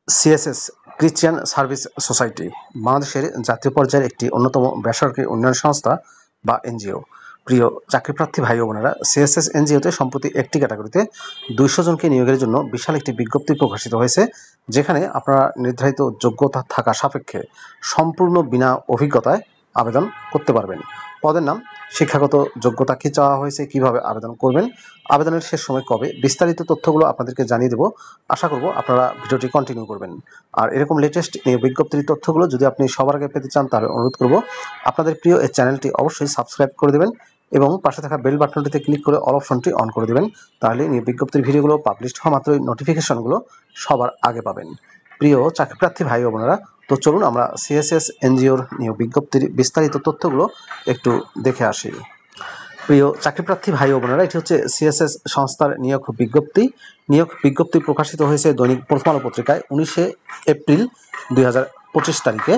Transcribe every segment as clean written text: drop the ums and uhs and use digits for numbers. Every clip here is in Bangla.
সিএসএস ক্রিশ্চিয়ান সার্ভিস সোসাইটি বাংলাদেশের জাতীয় পর্যায়ের একটি অন্যতম বেসরকারি উন্নয়ন সংস্থা বা এনজিও। প্রিয় চাকরিপ্রার্থী ভাই ও বোনেরা, সিএসএস এনজিওতে সম্প্রতি একটি ক্যাটাগরিতে 200 জনকে নিয়োগের জন্য বিশাল একটি বিজ্ঞপ্তি প্রকাশিত হয়েছে, যেখানে আপনারা নির্ধারিত যোগ্যতা থাকা সাপেক্ষে সম্পূর্ণ বিনা অভিজ্ঞতায় আবেদন করতে পারবেন। পদের নাম, শিক্ষাগত যোগ্যতা কি চাওয়া হয়েছে, কিভাবে আবেদন করবেন, আবেদনের শেষ সময় কবে, বিস্তারিত তথ্যগুলো আপনাদেরকে জানিয়ে দেব। আশা করব আপনারা ভিডিওটি কন্টিনিউ করবেন। আর এরকম লেটেস্ট নিয়োগ বিজ্ঞপ্তির তথ্যগুলো যদি আপনি সবার আগে পেতে চান, তাহলে অনুরোধ করব আপনাদের প্রিয় এই চ্যানেলটি অবশ্যই সাবস্ক্রাইব করে দেবেন এবং পাশে থাকা বেল বাটনটিতে ক্লিক করে অল অপশনটি অন করে দেবেন। তাহলে নিয়োগ বিজ্ঞপ্তির ভিডিওগুলো পাবলিশ হওয়া মাত্রই নোটিফিকেশনগুলো সবার আগে পাবেন। প্রিয় চাকরিপ্রার্থী ভাই ও বোনেরা, তো চলুন আমরা সিএসএস এনজিওর নিয়োগ বিজ্ঞপ্তির বিস্তারিত তথ্যগুলো একটু দেখে আসি। প্রিয় চাকরিপ্রার্থী ভাই ও বোনেরা, এটি হচ্ছে সিএসএস সংস্থার নিয়োগ বিজ্ঞপ্তি। নিয়োগ বিজ্ঞপ্তি প্রকাশিত হয়েছে দৈনিক প্রথম আলো পত্রিকায় 19 এপ্রিল 2025 তারিখে।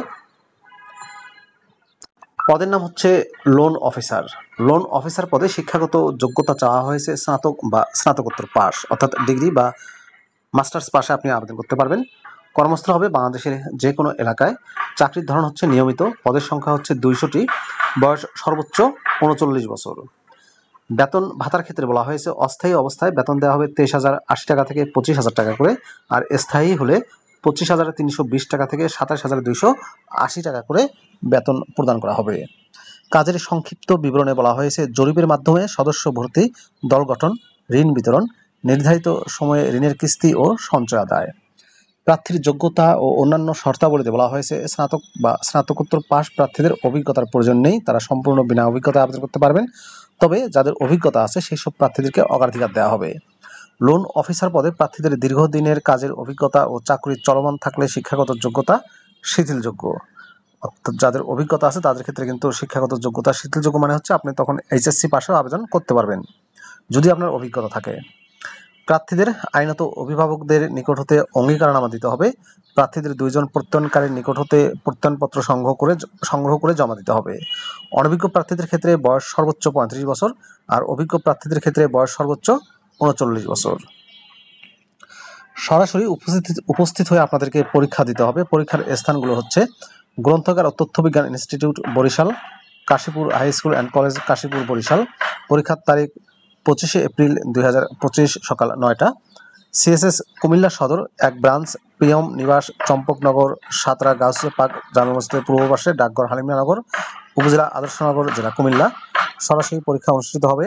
পদের নাম হচ্ছে লোন অফিসার। লোন অফিসার পদে শিক্ষাগত যোগ্যতা চাওয়া হয়েছে স্নাতক বা স্নাতকোত্তর পাস, অর্থাৎ ডিগ্রি বা মাস্টার্স পাশে আপনি আবেদন করতে পারবেন। কর্মস্থল হবে বাংলাদেশের যে কোনো এলাকায়। চাকরির ধরন হচ্ছে নিয়মিত। পদের সংখ্যা হচ্ছে 200টি। বয়স সর্বোচ্চ 39 বছর। বেতন ভাতার ক্ষেত্রে বলা হয়েছে অস্থায়ী অবস্থায় বেতন দেওয়া হবে 23,080 টাকা থেকে 25,000 টাকা করে, আর স্থায়ী হলে 25,320 টাকা থেকে 27,280 টাকা করে বেতন প্রদান করা হবে। কাজের সংক্ষিপ্ত বিবরণে বলা হয়েছে জরিপের মাধ্যমে সদস্য ভর্তি, দল গঠন, ঋণ বিতরণ, নির্ধারিত সময়ে ঋণের কিস্তি ও সঞ্চয় আদায়। প্রার্থীর যোগ্যতা ও অন্যান্য শর্তাবলীতে বলা হয়েছে স্নাতক বা স্নাতকোত্তর পাস প্রার্থীদের অভিজ্ঞতার প্রয়োজন নেই, তারা সম্পূর্ণ বিনা অভিজ্ঞতায় আবেদন করতে পারবেন। তবে যাদের অভিজ্ঞতা আছে সেই সব প্রার্থীদেরকে অগ্রাধিকার দেওয়া হবে। লোন অফিসার পদে প্রার্থীদের দীর্ঘদিনের কাজের অভিজ্ঞতা ও চাকরি চলমান থাকলে শিক্ষাগত যোগ্যতা শিথিলযোগ্য। অর্থাৎ যাদের অভিজ্ঞতা আছে তাদের ক্ষেত্রে কিন্তু শিক্ষাগত যোগ্যতা শিথিলযোগ্য, মানে হচ্ছে আপনি তখন এইচএসসি পাশেও আবেদন করতে পারবেন যদি আপনার অভিজ্ঞতা থাকে। প্রার্থীদের আইনত অভিভাবকদের নিকট হতে অঙ্গীকারনামা দিতে হবে। প্রার্থীদের 2 জন প্রত্যয়নকারীর নিকট হতে প্রত্যয়নপত্র সংগ্রহ করে জমা দিতে হবে। অনভিজ্ঞ প্রার্থীদের ক্ষেত্রে বয়স সর্বোচ্চ 35 বছর, আর অভিজ্ঞ প্রার্থীদের ক্ষেত্রে বয়স সর্বোচ্চ 39 বছর। সরাসরি উপস্থিত হয়ে আপনাদেরকে পরীক্ষা দিতে হবে। পরীক্ষার স্থানগুলো হচ্ছে গ্রন্থাগার ও তথ্য বিজ্ঞান institute Barishal, Kashipur high school and college Kashipur Barishal. পরীক্ষার তারিখ 25 এপ্রিল 2025 সকাল 9টা। সিএসএস কুমিল্লা সদর 1 ব্রাঞ্চ, প্রিয়ম নিবাস, চম্পকনগর, সাতরা গাউসিয়া পার্ক জামে মসজিদের পূর্ব পাশে, ডাকঘর হালিমিয়ানগর, উপজেলা আদর্শনগর, জেলা কুমিল্লা। সরাসরি পরীক্ষা অনুষ্ঠিত হবে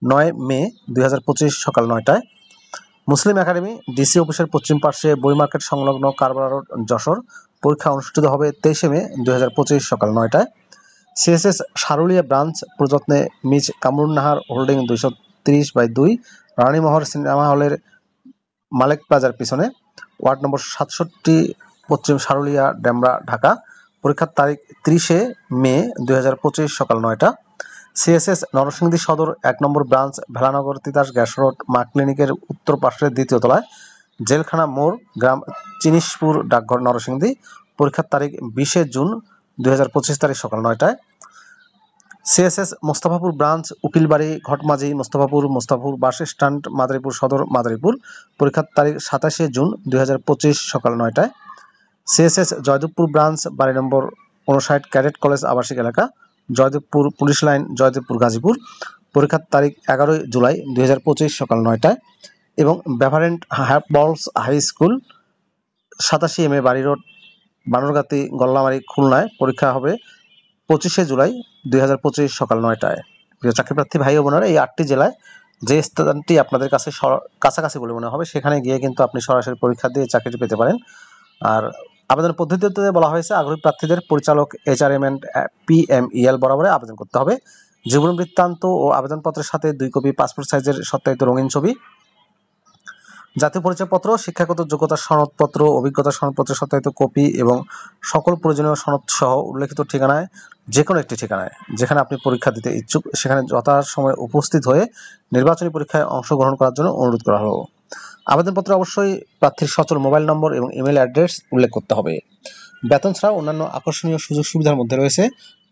9 মে 2025 সকাল 9টায়। মুসলিম একাডেমি, ডিসি অফিসের পশ্চিম পার্শ্বে, বই মার্কেট সংলগ্ন, কারবালা রোড, যশোর। পরীক্ষা অনুষ্ঠিত হবে 23 মে 2025 সকাল 9টায়। সিএসএস সারুলিয়া ব্রাঞ্চ, প্রযত্নে Ms Kamrunnahar holding 230/2, Ranimahal cinema হলের মালেক প্লাজার পিছনে, ওয়ার্ড নম্বর 67, পশ্চিম সারুলিয়া, ডেমরা, ঢাকা। পরীক্ষার তারিখ 30 মে 2025 সকাল 9টা। সিএসএস নরসিংদী সদর 1 নম্বর branch, Velanagar, Titas gas road, মা ক্লিনিকের উত্তর পাশের 2য় তলায়, জেলখানা মোড়, গ্রাম চিনিশপুর, ডাকঘর, নরসিংদী। পরীক্ষার তারিখ 20 জুন 2025 তারিখ সকাল 9টায়। CSS Mostafapur branch, উকিলবাড়ি, Ghatmajhi, Mostafapur bus stand, Madaripur সদর, মাদারীপুর। পরীক্ষার তারিখ 27 জুন 2025 সকাল 9টায়। সিএসএস জয়দেবপুর ব্রাঞ্চ, বাড়ি নম্বর 59, ক্যাডেট কলেজ আবাসিক এলাকা, জয়দেবপুর পুলিশ লাইন, জয়দেবপুর, গাজীপুর। পরীক্ষার তারিখ 11 জুলাই 2025 সকাল 9টায়। এবং বেভারেন্ট বলস হাই স্কুল, 87 MA বাড়ি রোড, বানরগাতি, গল্লামারি, খুলনায়। পরীক্ষা হবে 25 জুলাই 2025 সকাল 9টায়। প্রিয় চাকরিপ্রার্থী ভাই ও বোনেরা, এই 8টি জেলায় যে স্থানটি আপনাদের কাছে কাছাকাছি বলে মনে হবে সেখানে গিয়ে কিন্তু আপনি সরাসরি পরীক্ষা দিয়ে চাকরিটি পেতে পারেন। আর আবেদন পদ্ধতিতে বলা হয়েছে আগ্রহী প্রার্থীদের পরিচালক HRM and PMEL বরাবরে আবেদন করতে হবে। জীবন বৃত্তান্ত ও আবেদনপত্রের সাথে 2 কপি পাসপোর্ট সাইজের সত্যায়িত রঙিন ছবি, জাতীয় পরিচয়পত্র, শিক্ষাগত যোগ্যতার সনদপত্র, অভিজ্ঞতা সনদপত্রের সত্যায়িত কপি এবং সকল প্রয়োজনীয় সনদ সহ উল্লেখিত ঠিকানায়, যে কোনো একটি ঠিকানায় যেখানে আপনি পরীক্ষা দিতে ইচ্ছুক সেখানে যথাসময়ে উপস্থিত হয়ে নির্বাচনী পরীক্ষায় অংশগ্রহণ করার জন্য অনুরোধ করা হলো। আবেদনপত্রে অবশ্যই প্রার্থীর সচল মোবাইল নম্বর এবং ইমেল অ্যাড্রেস উল্লেখ করতে হবে। বেতন ছাড়াও অন্যান্য আকর্ষণীয় সুযোগ সুবিধার মধ্যে রয়েছে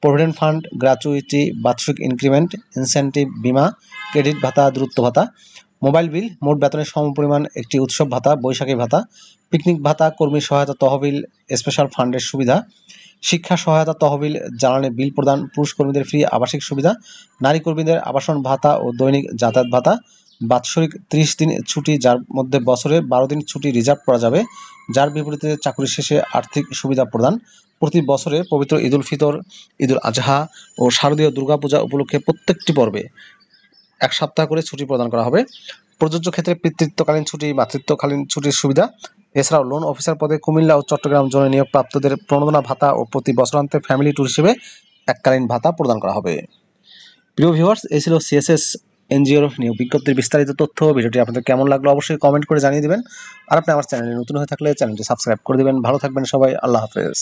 প্রভিডেন্ট ফান্ড, গ্র্যাচুইটি, বার্ষিক ইনক্রিমেন্ট, ইনসেন্টিভ, বিমা, ক্রেডিট ভাতা, দূরত্ব ভাতা। মোবাইল বিল, মোট বেতনের সমপরিমাণ একটি উৎসব ভাতা, বৈশাখী ভাতা, পিকনিক ভাতা, কর্মী সহায়তা তহবিল, স্পেশাল ফান্ডের সুবিধা, শিক্ষা সহায়তা তহবিল, জ্বালানি বিল প্রদান, পুরুষ কর্মীদের ফ্রি আবাসিক সুবিধা, নারী কর্মীদের আবাসন ভাতা ও দৈনিক যাতায়াত ভাতা, বাৎসরিক 30 দিন ছুটি যার মধ্যে বছরে 12 দিন ছুটি রিজার্ভ করা যাবে, যার বিপরীতে চাকরি শেষে আর্থিক সুবিধা প্রদান, প্রতি বছরে পবিত্র ঈদুল ফিতর, ঈদুল আজহা ও শারদীয় দুর্গাপূজা উপলক্ষে প্রত্যেকটি পর্বে 1 সপ্তাহ করে ছুটি প্রদান করা হবে। প্রযোজ্য ক্ষেত্রে পিতৃত্বকালীন ছুটি, মাতৃত্বকালীন ছুটির সুবিধা। এছাড়াও লোন অফিসার পদে কুমিল্লা ও চট্টগ্রাম জোনে নিয়োগপ্রাপ্তদের প্রণোদনা ভাতা ও প্রতি বছরান্তে ফ্যামিলি ট্যুর হিসেবে এককালীন ভাতা প্রদান করা হবে। প্রিয় ভিউয়ার্স, এই ছিল সিএসএস এনজিওর নিয়োগ বিজ্ঞপ্তির বিস্তারিত তথ্য। ভিডিওটি আপনাদের কেমন লাগলো অবশ্যই কমেন্ট করে জানিয়ে দিবেন। আর আপনি আমার চ্যানেলে নতুন হয়ে থাকলে চ্যানেলটি সাবস্ক্রাইব করে দিবেন। ভালো থাকবেন সবাই, আল্লাহ হাফেজ।